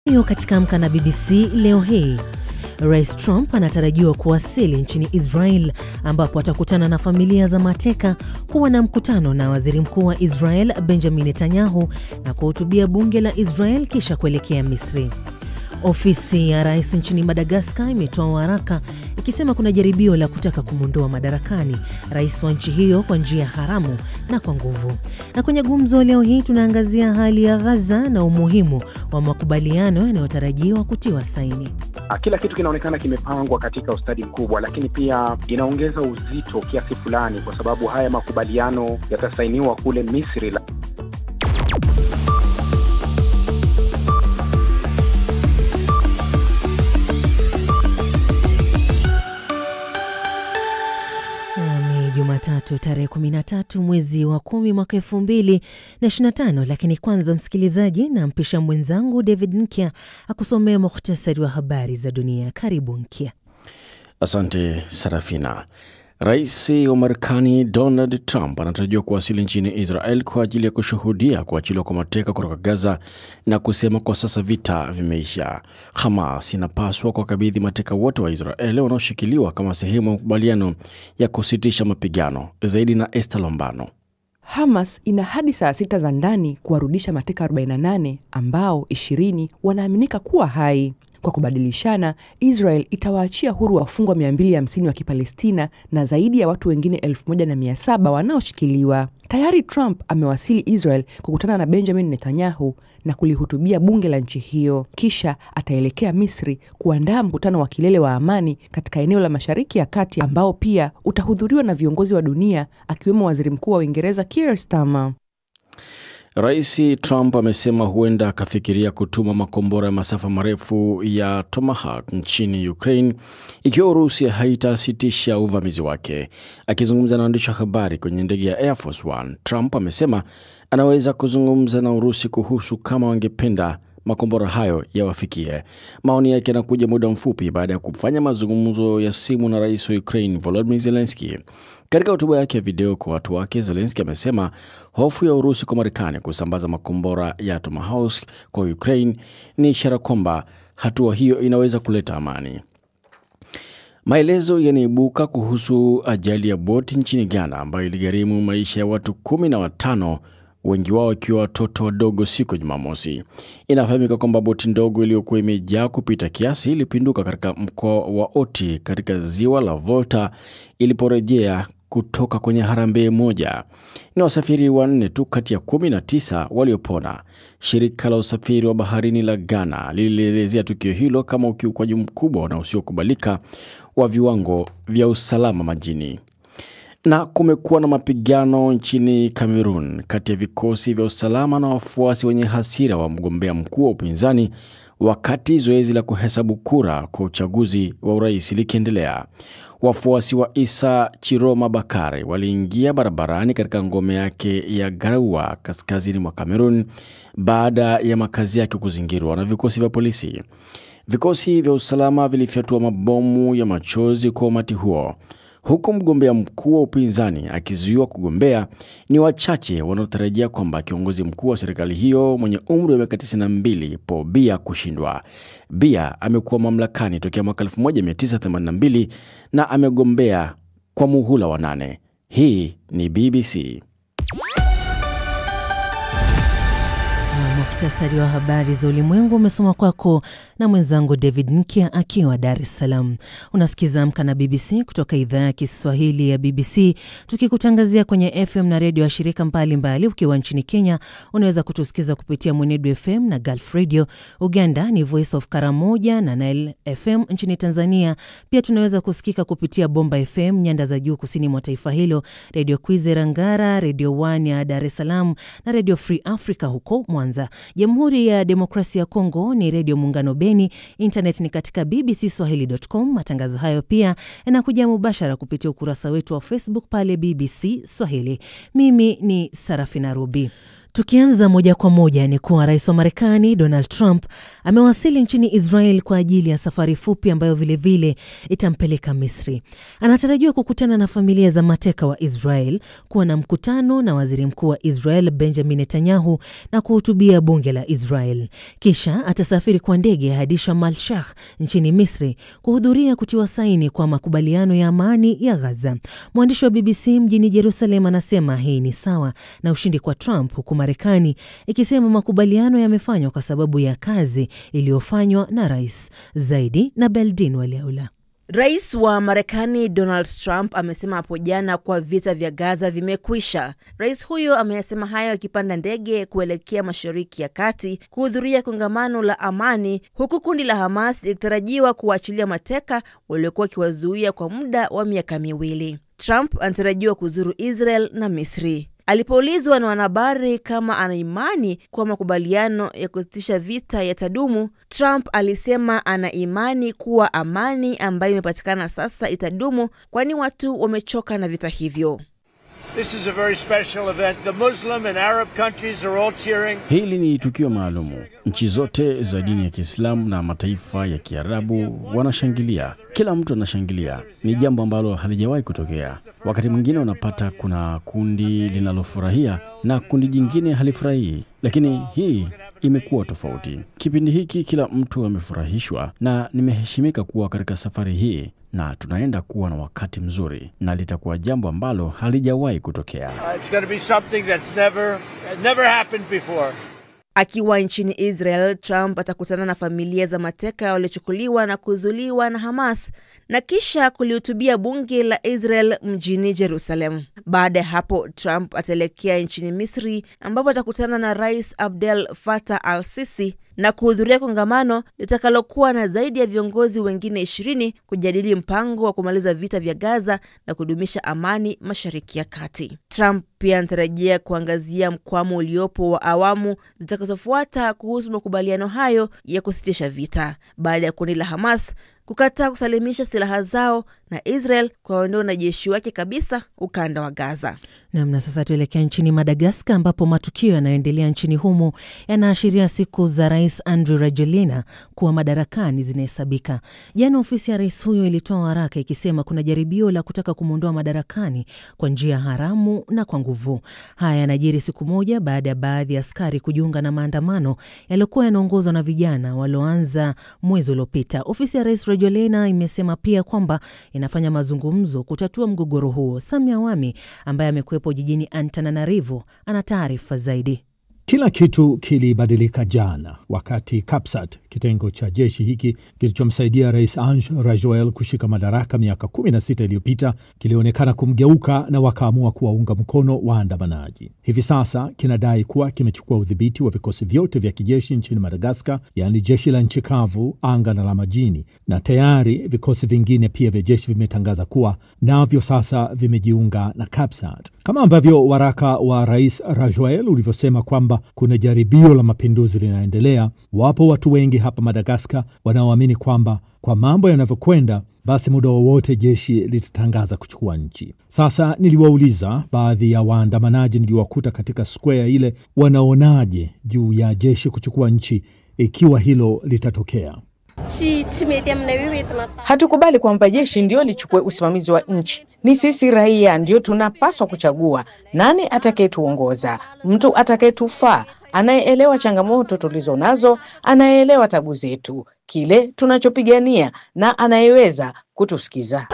Hiyo katika Amka na BBC leo hii. Rais Trump anatarajiwa kuwasili nchini Israel ambapo atakutana na familia za mateka, kuwa na mkutano na waziri mkuu wa Israel Benjamin Netanyahu na kuhutubia bunge la Israel kisha kuelekea Misri. Ofisi ya rais nchini Madagascar imetoa waraka ikisema kuna jaribio la kutaka kumondoa madarakani rais wa nchi hiyo kwa njia haramu na kwa nguvu. Na kwenye gumzo leo hii tunaangazia hali ya Gaza na umuhimu wa makubaliano yanayotarajiwa kutiwa saini. Kila kitu kinaonekana kimepangwa katika ustadi mkubwa, lakini pia inaongeza uzito kiasi fulani kwa sababu haya makubaliano yatasainiwa kule Misri. Jumatatu tarehe 13 mwezi wa 10 mwaka 2025. Lakini kwanza msikilizaji, na mpisha mwenzangu David Nkia akusomea mukhtasari wa habari za dunia. Karibu Nkia. Asante Sarafina. Rais wa Marekani Donald Trump anatarajiwa kuwasili nchini Israel kwa ajili ya kushuhudia kuachiliwa kwa mateka kutoka Gaza na kusema kwa sasa vita vimeisha. Hamas inapaswa kuwakabidhi mateka wote wa Israel wanaoshikiliwa kama sehemu ya makubaliano ya kusitisha mapigano. Zaidi na Esther Lombano. Hamas ina hadi saa 6 za ndani kuwarudisha mateka 48 ambao 20 wanaaminika kuwa hai. Kwa kubadilishana, Israel itawaachia huru wafungwa 250 wa Kipalestina na zaidi ya watu wengine 1700 wanaoshikiliwa. Tayari Trump amewasili Israel kukutana na Benjamin Netanyahu na kulihutubia bunge la nchi hiyo. Kisha ataelekea Misri kuandaa mkutano wa kilele wa amani katika eneo la Mashariki ya Kati ambao pia utahudhuriwa na viongozi wa dunia akiwemo Waziri Mkuu wa Uingereza Keir Starmer. Rais Trump amesema huenda akafikiria kutuma makombora ya masafa marefu ya Tomahawk nchini Ukraine ikiwa Urusi haitasitisha uvamizi wake. Akizungumza na waandishi wa habari kwenye ndege ya Air Force One, Trump amesema anaweza kuzungumza na Urusi kuhusu kama wangependa makombora hayo yawafikie. Maoni yake yanakuja muda mfupi baada ya kufanya mazungumzo ya simu na rais wa Ukraine Volodymyr Zelensky. Katika hotuba yake ya video kwa watu wake, Zelensky amesema hofu ya Urusi kwa Marekani kusambaza makombora ya Tomahawk kwa Ukraine ni ishara kwamba hatua hiyo inaweza kuleta amani. Maelezo yanaibuka kuhusu ajali ya boti nchini Ghana ambayo iligharimu maisha ya watu 15, wengi wao wakiwa watoto wadogo siku ya Jumamosi. Inafahamika kwamba boti ndogo iliyokuwa imejaa kupita kiasi ilipinduka katika mkoa wa Oti katika ziwa la Volta iliporejea kutoka kwenye harambee moja. Ni wasafiri 4 tu kati ya 19 waliopona. Shirika la usafiri wa baharini la Ghana lilielezea tukio hilo kama ukiukwaji mkubwa na usiokubalika wa viwango vya usalama majini. Na kumekuwa na mapigano nchini Cameroon kati ya vikosi vya usalama na wafuasi wenye hasira wa mgombea mkuu wa upinzani wakati zoezi la kuhesabu kura kwa uchaguzi wa urais likiendelea. Wafuasi wa Issa Chiroma Bakare waliingia barabarani katika ngome yake ya Garawa kaskazini mwa Cameroon baada ya makazi yake kuzingirwa na vikosi vya polisi. Vikosi vya usalama vilifyatua mabomu ya machozi kwa umati huo. Huku mgombea mkuu wa upinzani akizuiwa kugombea, ni wachache wanaotarajia kwamba kiongozi mkuu wa serikali hiyo mwenye umri wa miaka 92 Paul Biya kushindwa. Biya amekuwa mamlakani tokea mwaka 1982 na amegombea kwa muhula wa 8. Hii ni BBC. Mukhtasari wa habari za ulimwengu umesoma kwako na mwenzangu David Nkia akiwa Dar es Salaam. Unasikiza Amka na BBC kutoka idhaa ya Kiswahili ya BBC, tukikutangazia kwenye FM na redio ya shirika mbalimbali. Ukiwa nchini Kenya unaweza kutusikiza kupitia Mwenedu FM na Gulf Radio. Uganda ni Voice of Karamoja na Nile FM. Nchini Tanzania pia tunaweza kusikika kupitia Bomba FM nyanda za juu kusini mwa taifa hilo, Radio Kwizera Ngara, Radio 1 ya Dar es Salaam na Radio Free Africa huko Mwanza. Jamhuri ya Demokrasia ya Kongo ni Radio Muungano Beni. Internet ni katika bbcswahili.com. Matangazo hayo pia yanakuja mubashara kupitia ukurasa wetu wa Facebook pale BBC Swahili. Mimi ni Sarafina Rubi. Tukianza moja kwa moja ni kuwa rais wa Marekani Donald Trump amewasili nchini Israel kwa ajili ya safari fupi ambayo vilevile itampeleka Misri. Anatarajiwa kukutana na familia za mateka wa Israel, kuwa na mkutano na waziri mkuu wa Israel Benjamin Netanyahu na kuhutubia bunge la Israel. Kisha atasafiri kwa ndege hadi Sharm el-Sheikh nchini Misri kuhudhuria kutiwa saini kwa makubaliano ya amani ya Gaza. Mwandishi wa BBC mjini Jerusalem anasema hii ni sawa na ushindi kwa Trump, huku Marekani ikisema makubaliano yamefanywa kwa sababu ya kazi iliyofanywa na rais. Zaidi na Beldin Waliaula. Rais wa Marekani Donald Trump amesema hapo jana kwa vita vya Gaza vimekwisha. Rais huyo ameyasema hayo akipanda ndege kuelekea Mashariki ya Kati kuhudhuria kongamano la amani, huku kundi la Hamas likitarajiwa kuachilia mateka waliokuwa kiwazuia kwa muda wa miaka 2. Trump anatarajiwa kuzuru Israel na Misri. Alipoulizwa na wanahabari kama ana imani kwa makubaliano ya kusitisha vita yatadumu, Trump alisema ana imani kuwa amani ambayo imepatikana sasa itadumu, kwani watu wamechoka na vita hivyo. This is a very special event. The Muslim and Arab countries are all cheering. Hili ni tukio maalumu. Nchi zote za dini ya Kiislamu na mataifa ya Kiarabu wanashangilia. Kila mtu anashangilia. Ni jambo ambalo halijawahi kutokea. Wakati mwingine unapata kuna kundi linalofurahia na kundi jingine halifurahii, lakini hii imekuwa tofauti. Kipindi hiki kila mtu amefurahishwa na nimeheshimika kuwa katika safari hii, na tunaenda kuwa na wakati mzuri na litakuwa jambo ambalo halijawahi kutokea. It's going to be something that's never happened before. Akiwa nchini Israel, Trump atakutana na familia za mateka waliochukuliwa na kuzuiliwa na Hamas na kisha kulihutubia bunge la Israel mjini Jerusalem. Baada ya hapo, Trump ataelekea nchini Misri ambapo atakutana na Rais Abdel Fattah al-Sisi na kuhudhuria kongamano litakalokuwa na zaidi ya viongozi wengine 20 kujadili mpango wa kumaliza vita vya Gaza na kudumisha amani Mashariki ya Kati. Trump pia anatarajia kuangazia mkwamo uliopo wa awamu zitakazofuata kuhusu makubaliano hayo ya kusitisha vita baada ya kundi la Hamas kukataa kusalimisha silaha zao na Israel kuwaondoa wanajeshi wake kabisa ukanda wa Gaza. Na sasa tuelekea nchini Madagascar ambapo matukio yanayoendelea nchini humo yanaashiria siku za Rais Andry Rajoelina kuwa madarakani zinahesabika. Jana ofisi ya rais huyo ilitoa waraka ikisema kuna jaribio la kutaka kumuondoa madarakani kwa njia haramu na kwa nguvu. Haya yanajiri siku moja baada ya baadhi ya askari kujiunga na maandamano yaliokuwa yanaongozwa na vijana walioanza mwezi uliopita. Ofisi ya Rais Rajoelina imesema pia kwamba inafanya mazungumzo kutatua mgogoro huo. Samia Wami ambaye amekuwepo jijini Antananarivo ana taarifa zaidi. Kila kitu kilibadilika jana wakati CAPSAT, kitengo cha jeshi hiki kilichomsaidia Rais Andry Rajoelina kushika madaraka miaka 16 iliyopita, kilionekana kumgeuka na wakaamua kuwaunga mkono waandamanaji. Hivi sasa kinadai kuwa kimechukua udhibiti wa vikosi vyote vya kijeshi nchini Madagascar, yani jeshi la nchi kavu, anga na la majini, na tayari vikosi vingine pia vya jeshi vimetangaza kuwa navyo sasa vimejiunga na CAPSAT. Kama ambavyo waraka wa Rais Rajoelina ulivyosema kwamba kuna jaribio la mapinduzi linaendelea, wapo watu wengi hapa Madagascar wanaoamini kwamba kwa mambo yanavyokwenda basi muda wowote jeshi litatangaza kuchukua nchi. Sasa niliwauliza baadhi ya waandamanaji niliwakuta katika square ile wanaonaje juu ya jeshi kuchukua nchi ikiwa hilo litatokea. Hatukubali kwamba jeshi ndio lichukue usimamizi wa nchi. Ni sisi raia ndio tunapaswa kuchagua nani atakayetuongoza, mtu atakayetufaa, anayeelewa changamoto tulizonazo, anayeelewa tabu zetu, kile tunachopigania na anayeweza kutusikiza.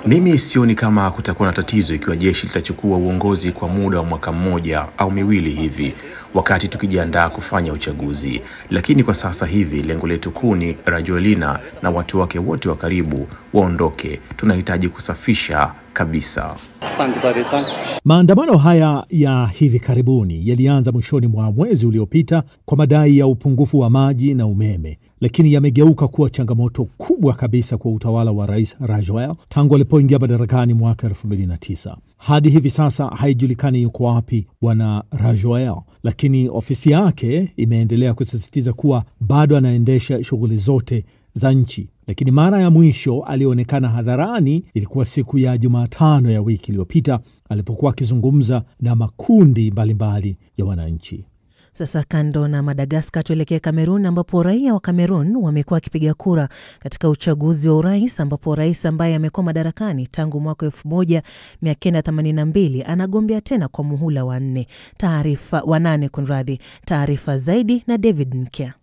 Mimi sioni kama kutakuwa na tatizo ikiwa jeshi litachukua uongozi kwa muda wa mwaka 1 au 2 hivi wakati tukijiandaa kufanya uchaguzi. Lakini kwa sasa hivi lengo letu kuu ni Rajoelina na watu wake wote wa karibu waondoke. Tunahitaji kusafisha kabisa. Maandamano haya ya hivi karibuni yalianza mwishoni mwa mwezi uliopita kwa madai ya upungufu wa maji na umeme, lakini yamegeuka kuwa changamoto kubwa kabisa kwa utawala wa Rais Rajoelina tangu alipoingia madarakani mwaka 2009. Hadi hivi sasa haijulikani yuko wapi bwana Rajoelina, lakini ofisi yake imeendelea kusisitiza kuwa bado anaendesha shughuli zote za nchi, lakini mara ya mwisho alionekana hadharani ilikuwa siku ya Jumatano ya wiki iliyopita alipokuwa akizungumza na makundi mbalimbali ya wananchi. Sasa kando na Madagascar, tuelekee Kamerun ambapo raia wa Kamerun wamekuwa wakipiga kura katika uchaguzi wa urais, ambapo rais ambaye amekuwa madarakani tangu mwaka 1982 anagombea tena kwa muhula wa 8. Taarifa zaidi na David Nkya.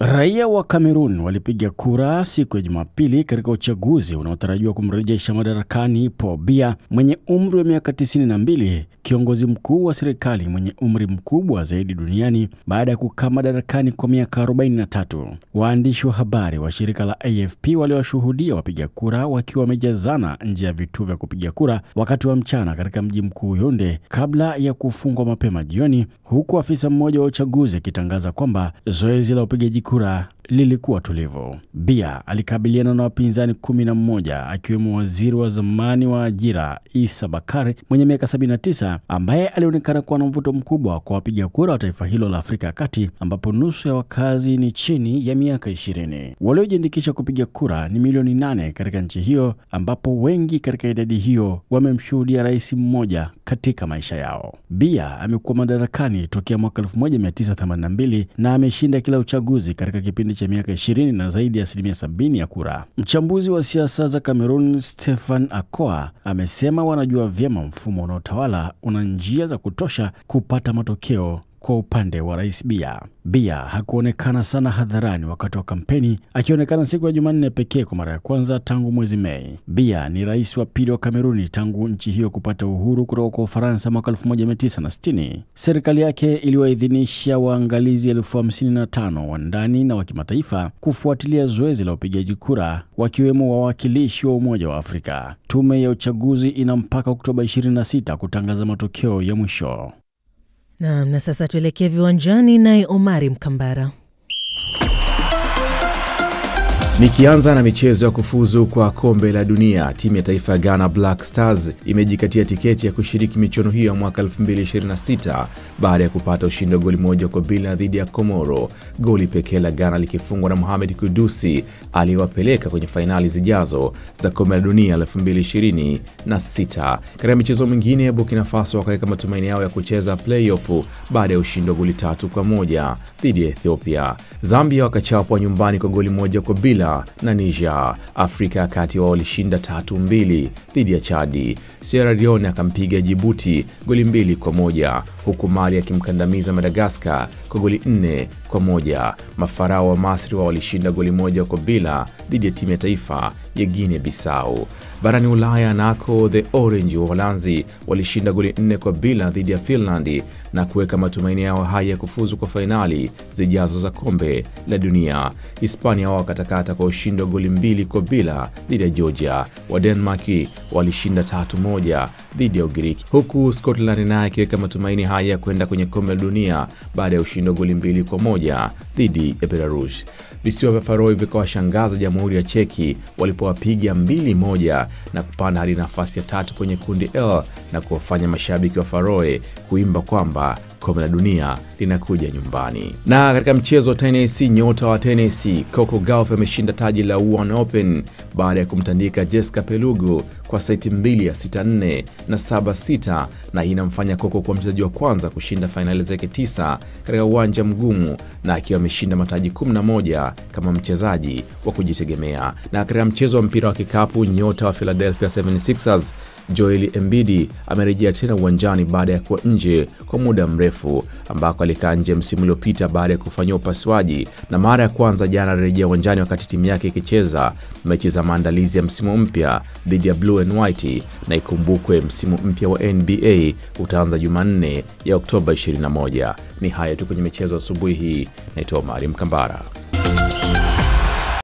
Raia wa Kamerun walipiga kura siku ya Jumapili katika uchaguzi unaotarajiwa kumrejesha madarakani Paul Biya mwenye umri wa miaka 92, kiongozi mkuu wa serikali mwenye umri mkubwa zaidi duniani baada ya kukaa madarakani kwa miaka 43. Waandishi wa habari wa shirika la AFP waliwashuhudia wapiga kura wakiwa wamejazana nje ya vituo vya kupiga kura wakati wa mchana katika mji mkuu Yaounde kabla ya kufungwa mapema jioni, huku afisa mmoja wa uchaguzi akitangaza kwamba zoezi la upigaji kura lilikuwa tulivu. Biya alikabiliana na wapinzani 11 akiwemo waziri wa zamani wa ajira Issa Bakare mwenye miaka 79 ambaye alionekana kuwa na mvuto mkubwa kwa wapiga kura wa taifa hilo la Afrika ya Kati ambapo nusu ya wakazi ni chini ya miaka 20. Waliojiandikisha kupiga kura ni milioni 8 katika nchi hiyo ambapo wengi katika idadi hiyo wamemshuhudia rais mmoja katika maisha yao. Biya amekuwa madarakani tokea mwaka 1982 na ameshinda kila uchaguzi katika kipindi cha miaka 20 na zaidi ya 70% ya kura. Mchambuzi wa siasa za Kamerun Stefan Akoa amesema wanajua vyema mfumo unaotawala una njia za kutosha kupata matokeo kwa upande wa rais Biya. Biya hakuonekana sana hadharani wakati wa kampeni, akionekana siku ya Jumanne pekee kwa mara ya kwanza tangu mwezi Mei. Biya ni rais wa pili wa Kameruni tangu nchi hiyo kupata uhuru kutoka kwa Ufaransa mwaka 1960. Serikali yake iliwaidhinisha waangalizi 55,000 wa ndani na wa kimataifa kufuatilia zoezi la upigaji kura, wakiwemo wawakilishi wa Umoja wa Afrika. Tume ya uchaguzi ina mpaka Oktoba 26 kutangaza matokeo ya mwisho. Na sasa tuelekee viwanjani naye Omari Mkambara. Nikianza na michezo ya kufuzu kwa kombe la dunia, timu ya taifa ya Ghana Black Stars imejikatia tiketi ya kushiriki michuano hiyo ya mwaka 2026 baada ya kupata ushindi wa goli 1-0 dhidi ya Komoro, goli pekee la Ghana likifungwa na Mohamed Kudusi aliyewapeleka kwenye fainali zijazo za kombe la dunia 2026. Katika michezo mingine, Burkina Faso wakaweka matumaini yao ya kucheza playoff baada ya ushindi wa goli 3-1 dhidi ya Ethiopia. Zambia wakachapwa nyumbani kwa goli 1-0 na Niger. Afrika ya Kati wao walishinda 3-2 dhidi ya Chadi. Sierra Leone akampiga Djibouti goli 2-1, huku Mali akimkandamiza Madagascar kwa goli 4-1. Mafarao wa Masri wao walishinda goli 1-0 dhidi ya timu ya taifa ya Guinea Bissau. Barani Ulaya nako the Orange wa Uholanzi walishinda goli 4-0 dhidi ya Finland na kuweka matumaini yao haya kufuzu kwa fainali zijazo za kombe la dunia. Hispania wao wakatakata kwa ushindi wa goli 2-0 dhidi ya Georgia. Wa Denmark walishinda 3-1 dhidi ya Ugiriki, huku Scotland naye akiweka matumaini haya kwenda kwenye kombe la dunia baada ya ushindi wa goli 2-1 dhidi ya Belarus. Visiwa vya Faroe vikawashangaza Jamhuri ya Cheki walipowapiga 2-1 na kupanda hadi nafasi ya 3 kwenye kundi L na kuwafanya mashabiki wa Faroe kuimba kwamba kombe la dunia linakuja nyumbani. Na katika mchezo wa tenisi, nyota wa tenisi Coco Gauff ameshinda taji la One Open baada ya kumtandika Jessica Pelugo kwa seti 2-6-4 na 7-6, na hii inamfanya Coco kuwa mchezaji wa kwanza kushinda finali zake 9 katika uwanja mgumu, na akiwa ameshinda mataji 11 kama mchezaji wa kujitegemea. Na katika mchezo wa mpira wa kikapu, nyota wa Philadelphia 76ers Joel Embiid amerejea tena uwanjani baada ya kuwa nje kwa muda mrefu, ambako alikaa nje msimu uliopita baada ya kufanywa upasuaji, na mara ya kwanza jana alirejea uwanjani wakati timu yake ikicheza mechi za maandalizi ya msimu mpya dhidi ya Blue and White. Na ikumbukwe msimu mpya wa NBA utaanza Jumanne ya Oktoba 21. Ni haya tu kwenye michezo asubuhi hii. Naitwa Omari Mkambara.